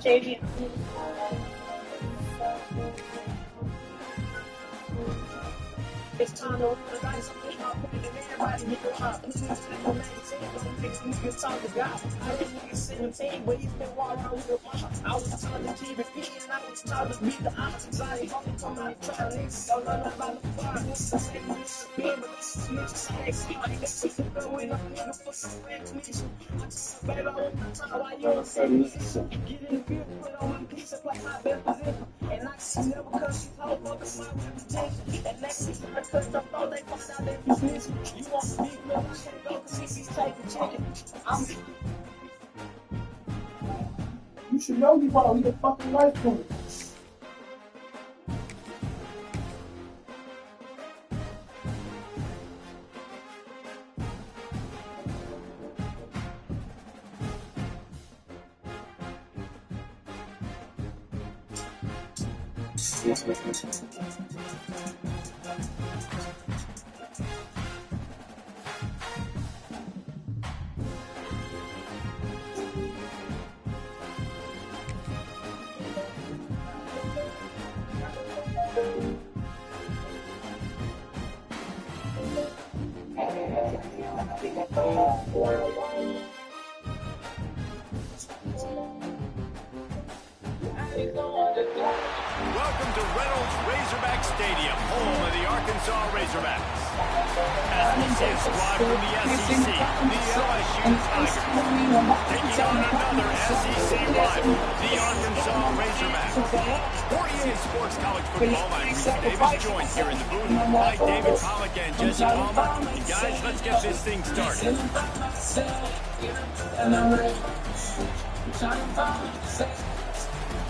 JV. It's time to organize something up and everybody get the up. This is the magazine, don't fix niggas talk to God. I was niggas 17, but he's been walking around with a mama. I was taught to keep it peace, and I was taught to beat the odds. Anxiety, homie, come out and try to niggas. Don't know nothing about the fire. This is the same used to be, but this is niggas same. Like this is the girl with a nigga for some recognition. I just said, baby, I want my time while you're a certain musician. Get in the field, put on my piece, play my best position. And I see never cause she's whole fucking my reputation. And next week, cause the flow, they find out they be snitching. You want to be good, I can't go cause he's taking chicken. You should know me while we the fucking life for it. Welcome to Reynolds Razorback Stadium, home of the Arkansas Razorbacks. As we see a squad from the SEC, the LSU Tigers, taking on another SEC rival, the Arkansas Razorbacks. 48 Sports College Football, I'm Reese Davis, joined here in the booth by David Pollock and Jesse Palmer. And guys, let's get this thing started.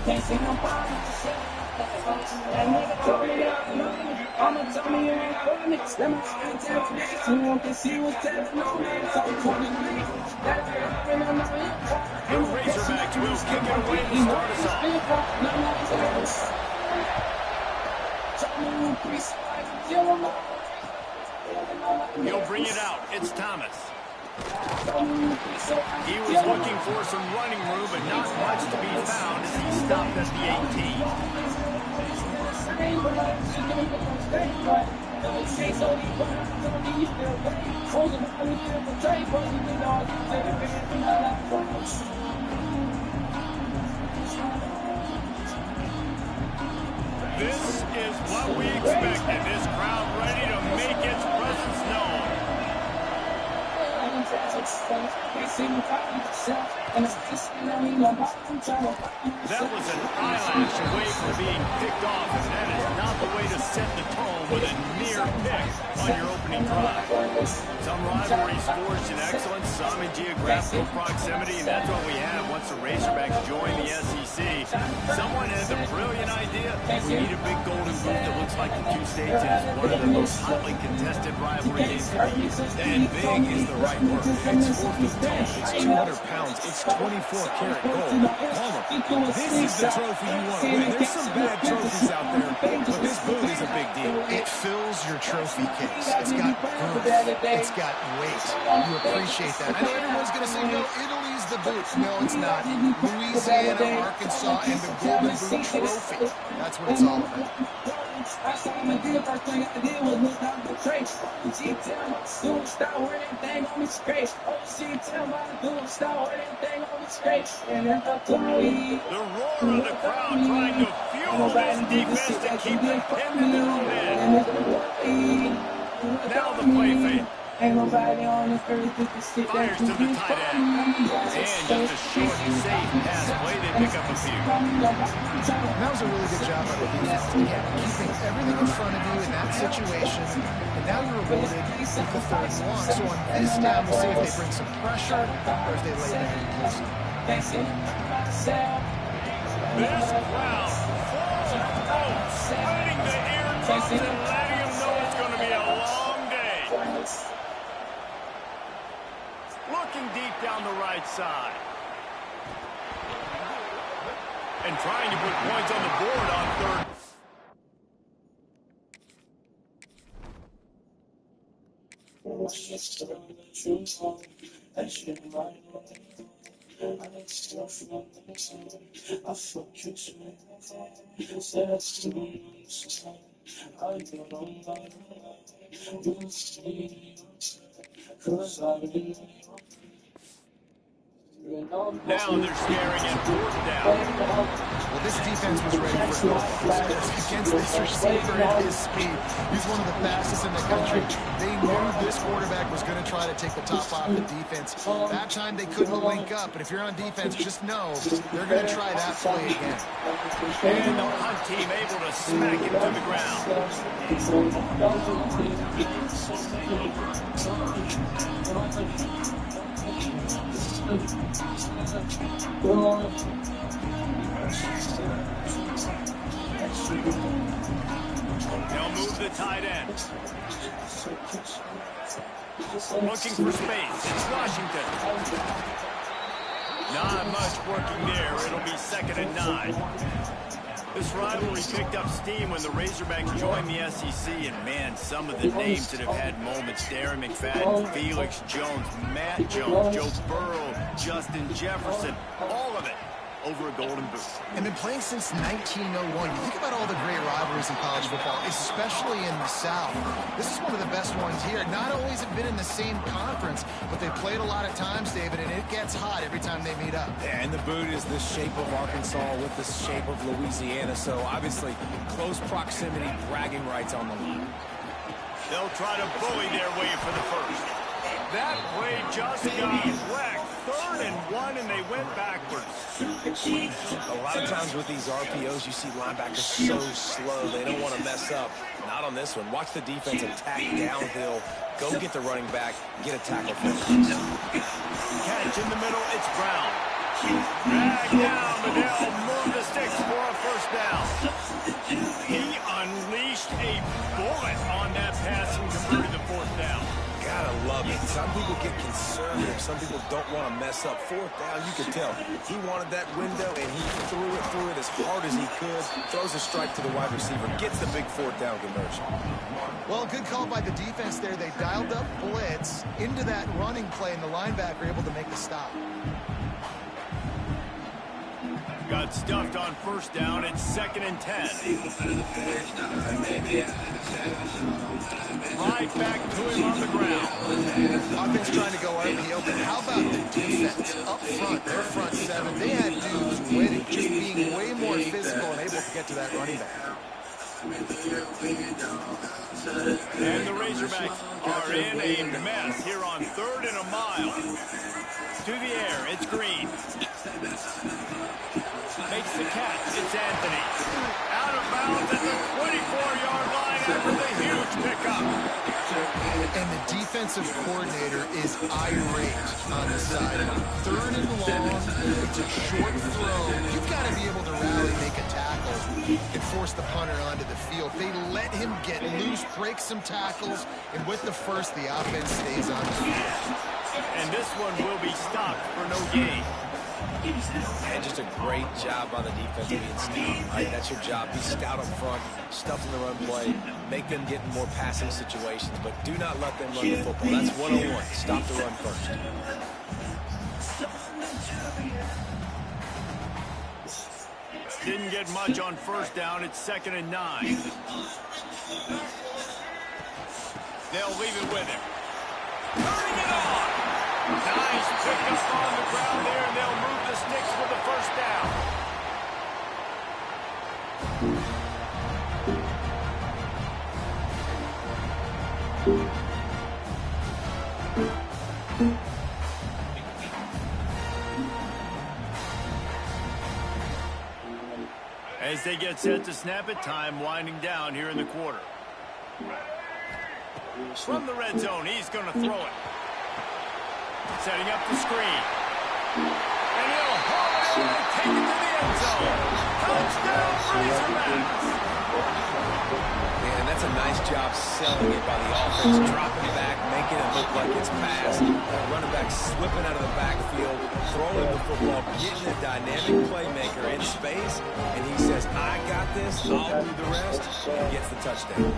Can't see no problem. That nigga told me that I know me. I'ma tell me you ain't for me. Let me tell you this. You want to see what's telling on me. So 23. That's it. The Razorbacks will kick it away to start us off. He'll bring it out. It's Thomas. He was looking for some running room, but not much to be found as he stopped at the 18. This is what we expected. This crowd ready to make its presence known. That was an eyelash away from being picked off, and that is not the way to set the tone with a near pick on your opening drive. Some rivalries forged in excellence, some in geographical proximity, and that's what we have once the Razorbacks join the SEC. Someone has a brilliant idea. We need a big golden boot that looks like the two states is one of the most hotly contested rivalry games of the year. And big is the right word. It's fourth of tone. It's 200 pounds. It's 24-karat gold. Palmer, this is the trophy you want to win. There's some bad trophies out there, but this boot is a big deal. It fills your trophy case. It's got girth. It's got weight. You appreciate that. I know everyone's going to say, no, Italy's the boot. No, it's not. Louisiana, Arkansas, and the Golden Boot Trophy. That's what it's all about. I saw my deal, first thing I did was look out the trace. She tell me, do stop where everything on me straight. Oh, she tell me, do stop where everything on me straight. And that's up to me. The roar of the crowd trying to fuel this defense to keep them pinned in their own end. Now the play fake. Ain't nobody on this earth that can sit there. Fires to the tight end. And just a short and safe pass play. They pick up a few. That was a really good job by the defense. Again, keeping everything in front of you in that situation. And now you're rewarded with the third and long. So on this down, we'll see if they bring some pressure or if they lay down and kill some. This crowd full of spreading the eardrums and letting them know it's going to be a long day. Looking deep down the right side. and trying to put points on the board on third. Now they're staring at fourth down. Well, this defense was ready for a go against this receiver and his speed. He's one of the fastest in the country. They knew this quarterback was going to try to take the top off the defense. That time they couldn't link up, but if you're on defense, just know they're going to try that play again. And the Hunt team able to smack him to the ground. They'll move the tight end. Looking for space. It's Washington. Not much working there. It'll be 2nd and 9. This rivalry picked up steam when the Razorbacks joined the SEC, and man, some of the names that have had moments: Darren McFadden, Felix Jones, Matt Jones, Joe Burrow, Justin Jefferson, all of it over a Golden Boot. And been playing since 1901. You think about all the great rivalries in college football, especially in the South. This is one of the best ones here. Not always have been in the same conference, but they've played a lot of times, David, and it gets hot every time they meet up. Yeah, and the boot is the shape of Arkansas with the shape of Louisiana, so obviously close proximity, bragging rights on the line. They'll try to bully their way for the first. That play just got wrecked. 3rd and 1, and they went backwards. A lot of times with these RPOs, you see linebackers so slow, they don't want to mess up. Not on this one. Watch the defense attack downhill, go get the running back, get a tackle finish. Catch in the middle, it's Brown. Drag down, but they'll move the sticks for a first down. He unleashed a bullet on that pass and converted the 4th down. Gotta love it. Some people get conservative. Some people don't want to mess up. 4th down, you can tell. He wanted that window, and he threw it as hard as he could. Throws a strike to the wide receiver. Gets the big 4th down conversion. Well, good call by the defense there. They dialed up blitz into that running play, and the linebacker able to make the stop. Got stuffed on 1st down. It's 2nd and 10. Right back to him on the ground. Offense trying to go RPO, but how about the defense up front? Their front 7. They had dudes winning, just being way more physical and able to get to that running back. And the Razorbacks are in a mess here on 3rd and a mile. To the air, it's Green. Makes the catch, it's Anthony. Out of bounds at the 24-yard line after the huge pickup. And the defensive coordinator is irate on the sideline. 3rd and long, it's a short throw. You've got to be able to rally, make a tackle, and force the punter onto the field. They let him get loose, break some tackles, and with the first, the offense stays on the field. And this one will be stopped for no gain. And just a great job by the defense being stout. Right, that's your job. Be stout up front, stuff in the run play, make them get in more passing situations, but do not let them run the football. That's 101. Stop the run first. Didn't get much on 1st down. It's 2nd and 9. They'll leave it with him. Turning it on. Nice pickup on the ground there, and they'll move the sticks for the 1st down. As they get set to snap it, time winding down here in the quarter. From the red zone, he's going to throw it. Setting up the screen. And he'll haul it in and take it to the end zone. Touchdown, Razorbacks! Man, that's a nice job selling it by the offense, dropping back, making making it look like it's fast. Running back slipping out of the backfield, throwing the football, getting a dynamic playmaker in space, and he says, I got this, I'll do the rest, and gets the touchdown.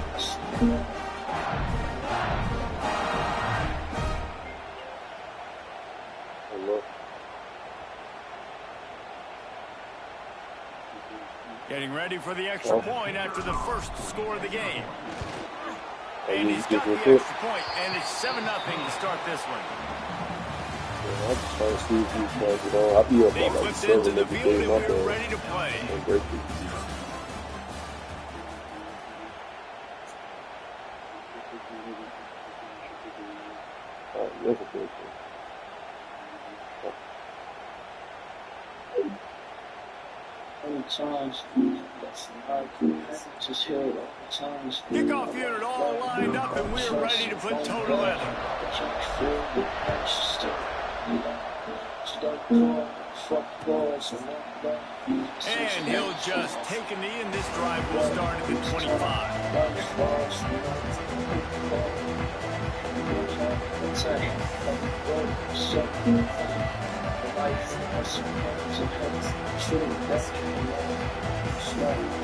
Getting ready for the extra point after the first score of the game. And he's got the extra point, and it's 7-0 to start this one. I just trying to see if these guys, you know, I'll be up They on like flipped into 7 the every field, and game out we're there. ready to play. Kickoff unit all lined up, and we're ready to put toe to leather. And he'll just take a knee, and this drive will start at the 25.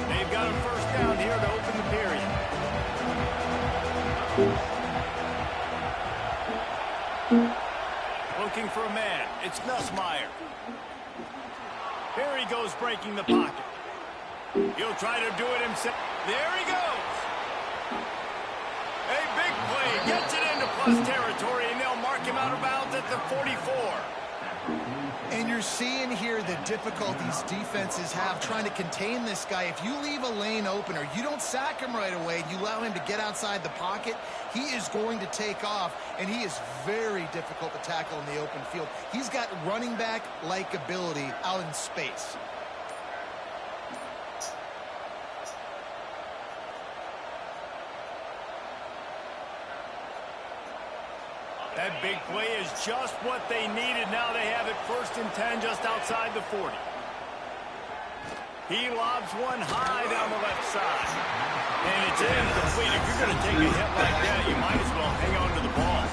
They've got a first down here to open the period. Looking for a man. It's Nussmeier. Here he goes, breaking the pocket. He'll try to do it himself. There he goes. A big play. Gets it into plus territory, and they'll mark him out of bounds at the 44. And you're seeing here the difficulties defenses have trying to contain this guy. If you leave a lane open or you don't sack him right away, you allow him to get outside the pocket, he is going to take off, and he is very difficult to tackle in the open field. He's got running back-like ability out in space. That big play is just what they needed. Now they have it 1st and 10 just outside the 40. He lobs one high down the left side. And it's incomplete. If you're going to take a hit like that, you might as well hang on to the ball.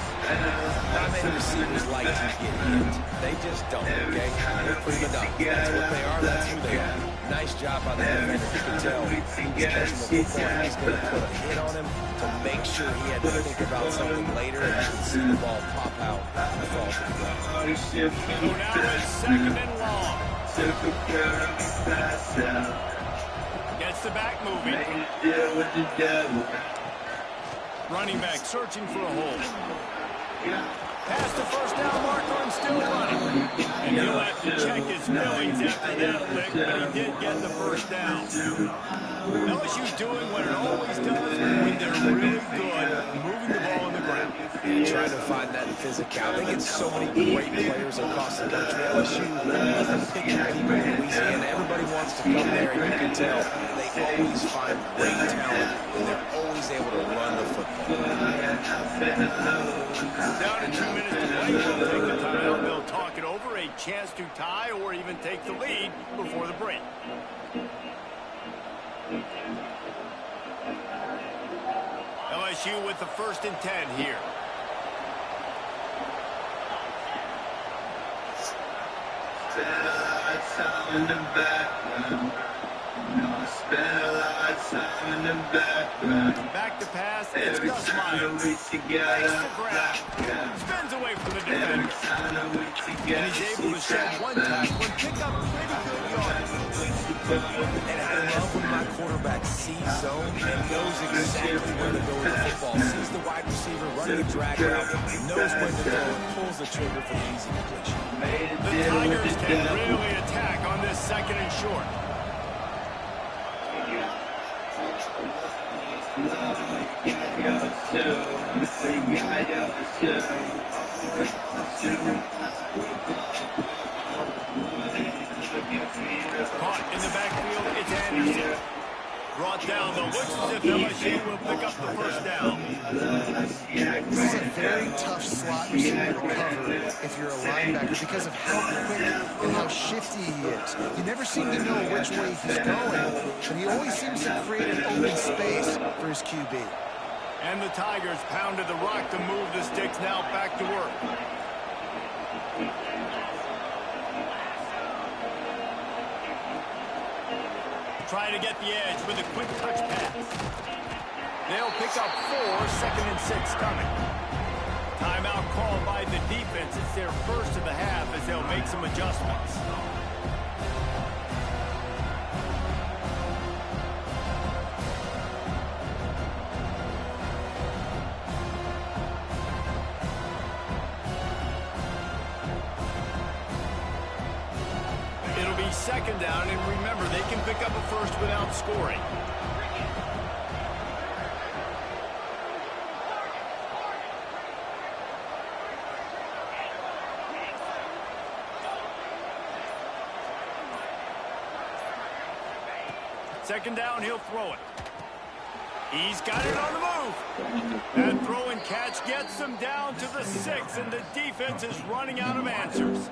Not many receivers like to get hit. They just don't, okay? They're freaking up. That's what they are. That's who they are. Nice job by the defender. You can tell he's catching the football. He's going to put a hit on him to make sure he had to think about something later, and you can see the ball pop out and fall to the ground. So now it's 2nd and long. Gets the back moving. Running back searching for a hole. Past the first down marker and still running. And he'll have to check his feelings after that lick, but he did get the first down. LSU's doing what it always does when they're really good, moving the ball on the ground. And trying to find that physicality. They get so many great players across the country. LSU doesn't pick people in Louisiana. Everybody wants to come there, and you can tell they always find great talent, and they're always able to run the football. Down to 2 minutes to play. We'll take the timeout. They'll talk it over. A chance to tie or even take the lead before the break. LSU with the 1st and 10 here. Spend a lot of time in the background. Spend a lot of time in the background. Back to pass. It's Every time we Nussmeier. together, Takes the grab. Spins away from the every defender. time we together, And he's able to shed one tackle and pick up pretty good yards. And I love when my quarterback sees zone and knows exactly where to go with the football. Sees the wide receiver running a drag route, knows when to throw, and pulls the trigger for the easy completion. The Tigers can really attack on this 2nd and short. Caught in the backfield, it's Anderson. Brought down, though, looks as if LSU will pick up the first down. This is a very tough slot receiver to cover if you're a linebacker because of how quick and how shifty he is. You never seem to know which way he's going, but he always seems to create an open space for his QB. And the Tigers pounded the rock to move the sticks now back to work. Trying to get the edge with a quick touch pass. They'll pick up 4, 2nd and 6 coming. Timeout called by the defense. It's their first of the half as they'll make some adjustments. It'll be 2nd down, and remember, they can pick up a first without scoring. Second down, he'll throw it. He's got it on the move. That throw and catch gets them down to the 6, and the defense is running out of answers.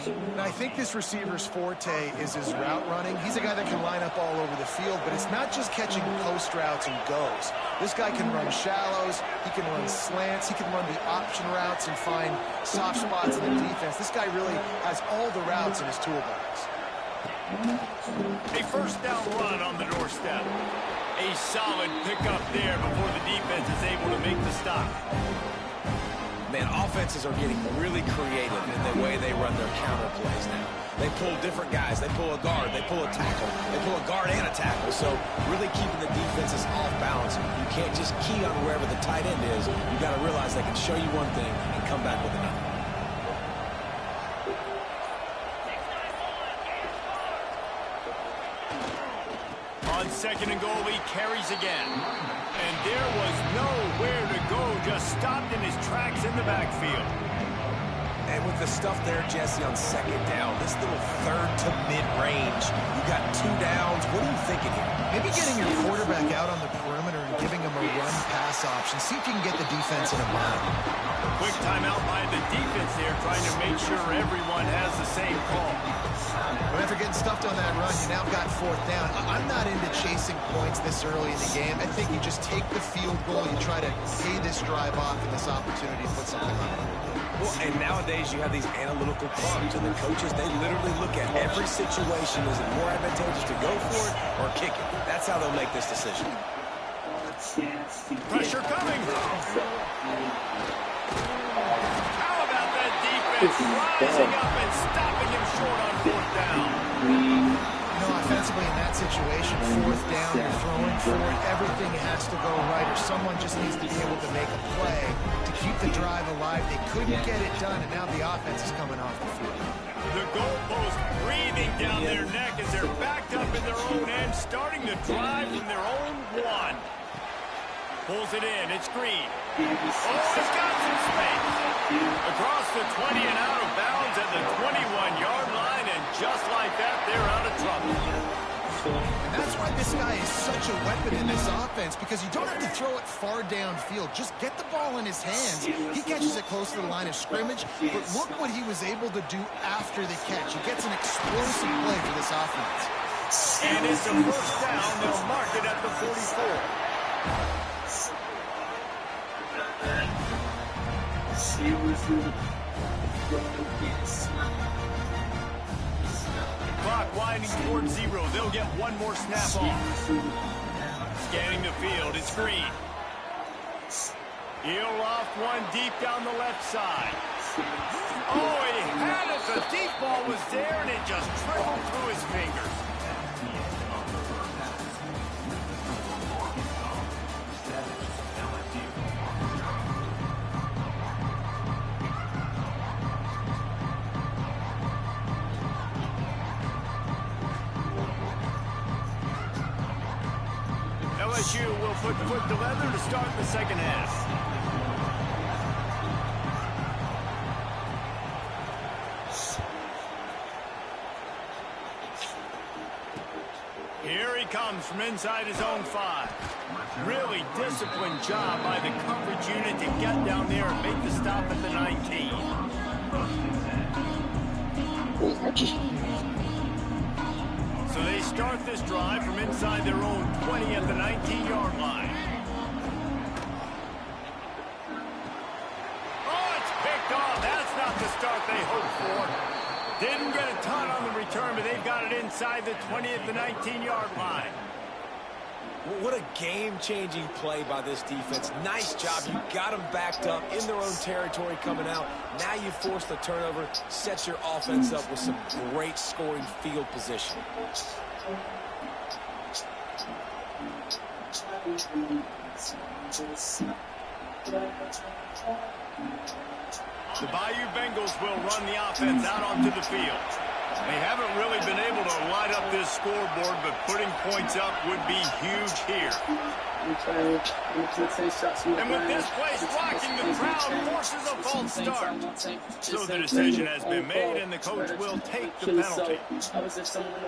And I think this receiver's forte is his route running. He's a guy that can line up all over the field, but it's not just catching post routes and goes. This guy can run shallows, he can run slants, he can run the option routes and find soft spots in the defense. This guy really has all the routes in his toolbox. A first down run on the doorstep. A solid pickup there before the defense is able to make the stop. Man, offenses are getting really creative in the way they run their counter plays now. They pull different guys. They pull a guard. They pull a tackle. They pull a guard and a tackle. So really keeping the defenses off balance. You can't just key on wherever the tight end is. You got to realize they can show you one thing and come back with another. On 2nd and goal, he carries again. And there was nowhere to go, just stopped in his tracks in the backfield. And with the stuff there, Jesse, on 2nd down, this little 3rd to mid-range, you got 2 downs. What are you thinking here? Maybe getting your quarterback out on the perimeter and giving him a run-pass option. See if you can get the defense in a bind. Quick timeout by the defense there, trying to make sure everyone has the same call. But after getting stuffed on that run, you now got 4th down. I'm not into chasing points this early in the game. I think you just take the field goal. You try to pay this drive off and this opportunity to put something on it. Well, and nowadays you have these analytical clubs, and the coaches, they literally look at every situation. Is it more advantageous to go for it or kick it? That's how they'll make this decision. Pressure coming. How about that defense rising up and stopping him short on 4th down? You know, offensively in that situation, 4th down, you're throwing for it, everything has to go right, or someone just needs to be able to make a play to keep the drive alive. They couldn't get it done, and now the offense is coming off the field. The goalpost breathing down their neck as they're backed up in their own end, starting to drive from their own 1. Pulls it in, it's Green. Oh, he's got some space. Across the 20 and out of bounds at the 21-yard line, and just like that, they're out of trouble. And that's why this guy is such a weapon in this offense, because you don't have to throw it far downfield. Just get the ball in his hands. He catches it close to the line of scrimmage, but look what he was able to do after the catch. He gets an explosive play for this offense. And it's a first down. They'll mark it at the 44. Clock winding towards 0. They'll get one more snap off. Scanning the field, it's Green. He'll loft one deep down the left side. Oh, he had it. The deep ball was there, and it just trickled through his fingers. LSU will put foot to leather to start the 2nd half. Here he comes from inside his own 5. Really disciplined job by the coverage unit to get down there and make the stop at the 19. So they start this drive from inside their own 20 at the 19-yard line. before. Didn't get a ton on the return, but they've got it inside the 20 at the 19-yard line. What a game-changing play by this defense. Nice job. You got them backed up in their own territory coming out. Now you force the turnover, set your offense up with some great scoring field position. The Bayou Bengals will run the offense out onto the field. They haven't really been able to light up this scoreboard, but putting points up would be huge here. And with this place rocking, the crowd forces a false start. So the decision has been made, and the coach will take the penalty. Ever since then, when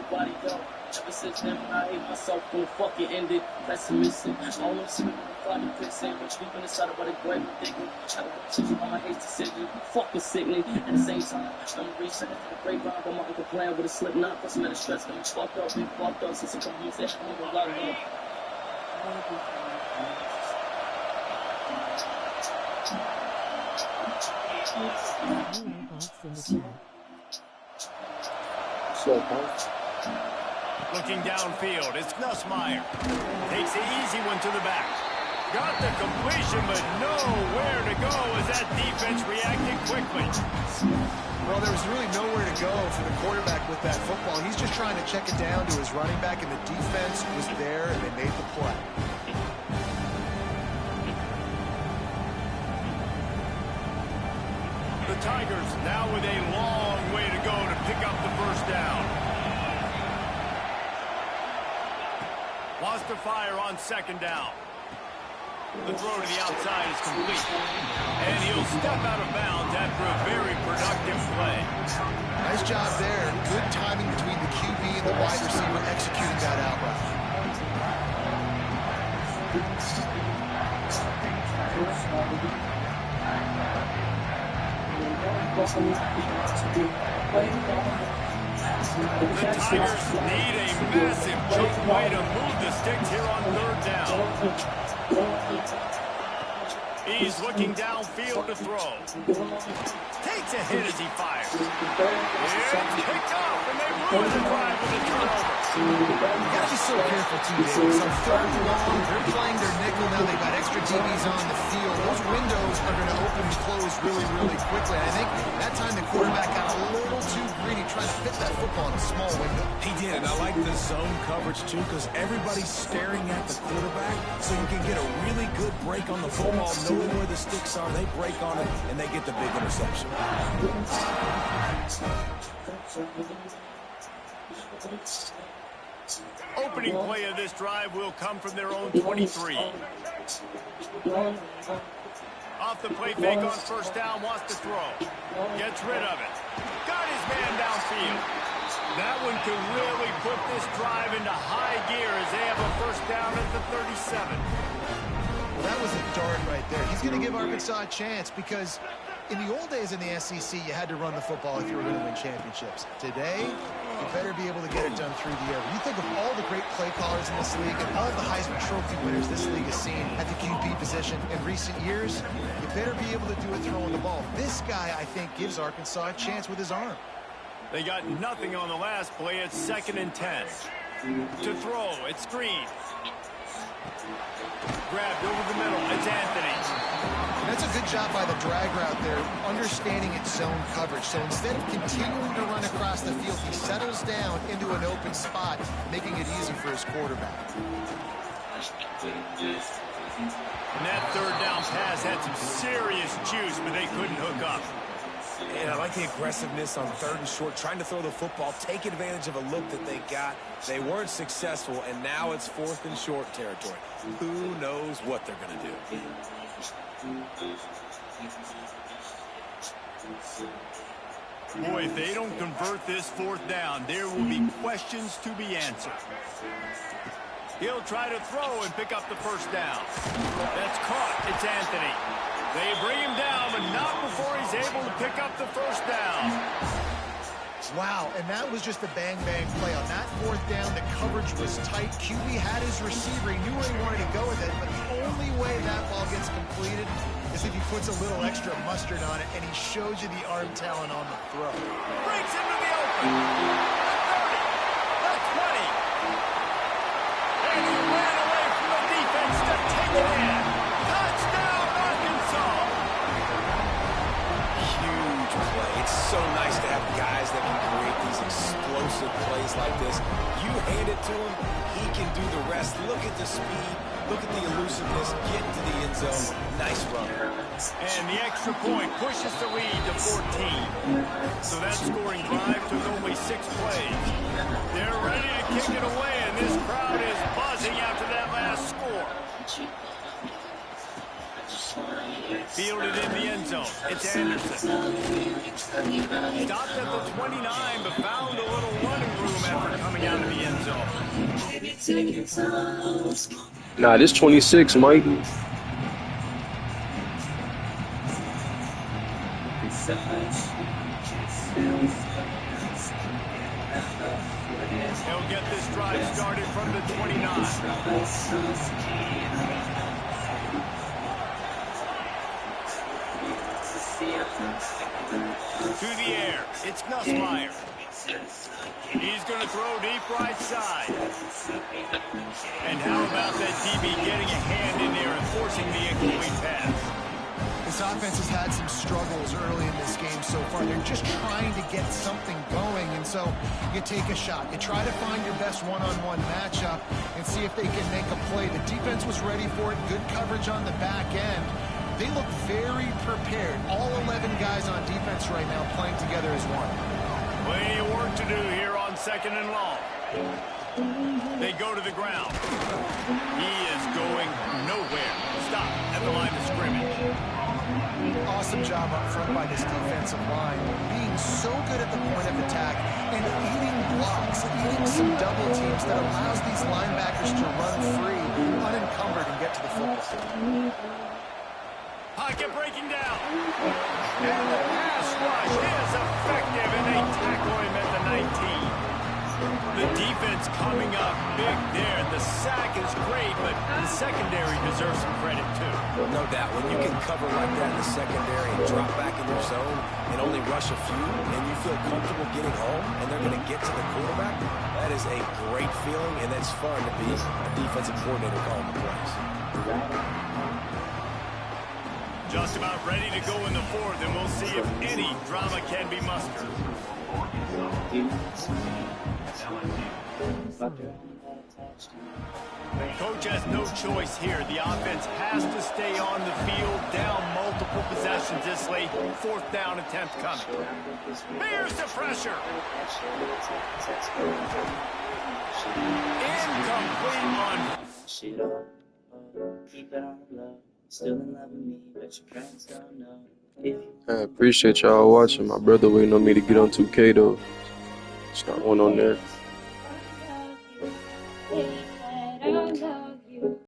I hate myself, when fucking ended, pessimistic. All I'm seeing body quicksand, but sleeping inside of what a great ridiculous. I don't want to teach you all my hate decision. Fuck was sickening. At the same time, I'm resetting for the great rhyme, but my uncle playing with a slip knot. Plus, I'm at a stress, I'm fucked up, been fucked up since a couple years ago. I'm gonna lock up. Looking downfield, it's Nussmeier. Takes the easy one to the back. Got the completion, but nowhere to go as that defense reacted quickly. Well, there was really nowhere to go for the quarterback with that football. He's just trying to check it down to his running back, and the defense was there, and they made the play. The Tigers now with a long way to go to pick up the first down. Wants to fire on second down. The throw to the outside is complete. And he'll step out of bounds after a very productive play. Nice job there. Good timing between the QB and the wide receiver executing that out route. The Tigers need a massive chunk way to move the sticks here on third down. He's looking downfield to throw. Takes a hit as he fires. It's picked off, and they ruin the drive with a turnover. You gotta be so careful too, David. So third and long, they're playing their nickel now. They've got extra DBs on the field. Those windows are going to open and close really, really quickly. I think that time the quarterback got a little too greedy trying to fit that football in a small window. He did, and I like the zone coverage too, because everybody's staring at the quarterback, so you can get a really good break on the football, knowing where the sticks are. They break on it, and they get the big interception. Opening play of this drive will come from their own 23. Off the play fake on first down, wants to throw. Gets rid of it. Got his man downfield. That one can really put this drive into high gear as they have a first down at the 37. Well, that was a dart right there. He's going to give Arkansas a chance because in the old days in the SEC, you had to run the football if you were going to win championships. Today, you better be able to get it done through the air. When you think of all the great play callers in this league and all the Heisman Trophy winners this league has seen at the QB position in recent years, you better be able to do it throwing the ball. This guy, I think, gives Arkansas a chance with his arm. They got nothing on the last play. It's 2nd and 10. To throw, it's Green. Grabbed over the middle, it's Anthony. That's a good job by the drag route there, understanding its zone coverage. So instead of continuing to run across the field, he settles down into an open spot, making it easy for his quarterback. And that third down pass had some serious juice, but they couldn't hook up. And I like the aggressiveness on 3rd and short, trying to throw the football, take advantage of a look that they got. They weren't successful, and now it's 4th and short territory. Who knows what they're going to do? Boy, if they don't convert this 4th down, there will be questions to be answered. He'll try to throw and pick up the first down. That's caught. It's Anthony. They bring him down, but not before he's able to pick up the first down. Wow, and that was just a bang-bang play. On that fourth down, the coverage was tight. QB had his receiver. He knew where he wanted to go with it, but the only way that ball gets completed is if he puts a little extra mustard on it, and he shows you the arm talent on the throw. Breaks into the open. The 30, the 20. And he ran away from the defense to take it in. Touchdown, Arkansas. Huge play. It's so nice to have guys that can create these explosive plays like this. You hand it to him, he can do the rest. Look at the speed. Look at the elusiveness. Get into the end zone. Nice run. And the extra point pushes the lead to 14. So that scoring drive took only 6 plays. They're ready to kick it away, and this crowd is buzzing after that last score. Fielded in the end zone. It's Anderson. Stopped at the 29, but found a little running room after coming out of the end zone. Nah, this 26, Mike. He'll get this drive started from the 29. To the air, it's Nussmeier. He's going to throw deep right side. And how about that DB getting a hand in there and forcing the incomplete pass? This offense has had some struggles early in this game so far. They're just trying to get something going, and so you take a shot. You try to find your best one-on-one matchup and see if they can make a play. The defense was ready for it. Good coverage on the back end. They look very prepared. All 11 guys on defense right now playing together as one. Plenty of work to do here on 2nd and long. They go to the ground. He is going nowhere. Stop at the line of scrimmage. Awesome job up front by this defensive line. Being so good at the point of attack and eating blocks, eating some double teams that allows these linebackers to run free, unencumbered, and get to the football. Pocket breaking down. And the pass rush is effective, and they tackle him at the 19. The defense coming up big there. The sack is great, but the secondary deserves some credit, too. No doubt. When you can cover like that in the secondary and drop back in your zone and only rush a few, and you feel comfortable getting home, and they're going to get to the quarterback, that is a great feeling, and it's fun to be a defensive coordinator calling the plays. Just about ready to go in the 4th, and we'll see if any drama can be mustered. Coach has no choice here. The offense has to stay on the field, down multiple possessions this late. 4th down attempt coming. Here's the pressure. Incomplete on. Keep it on low. Still in love with me, but your parents don't know. I appreciate y'all watching. My brother waiting on me to get on 2K though. It's not one on there.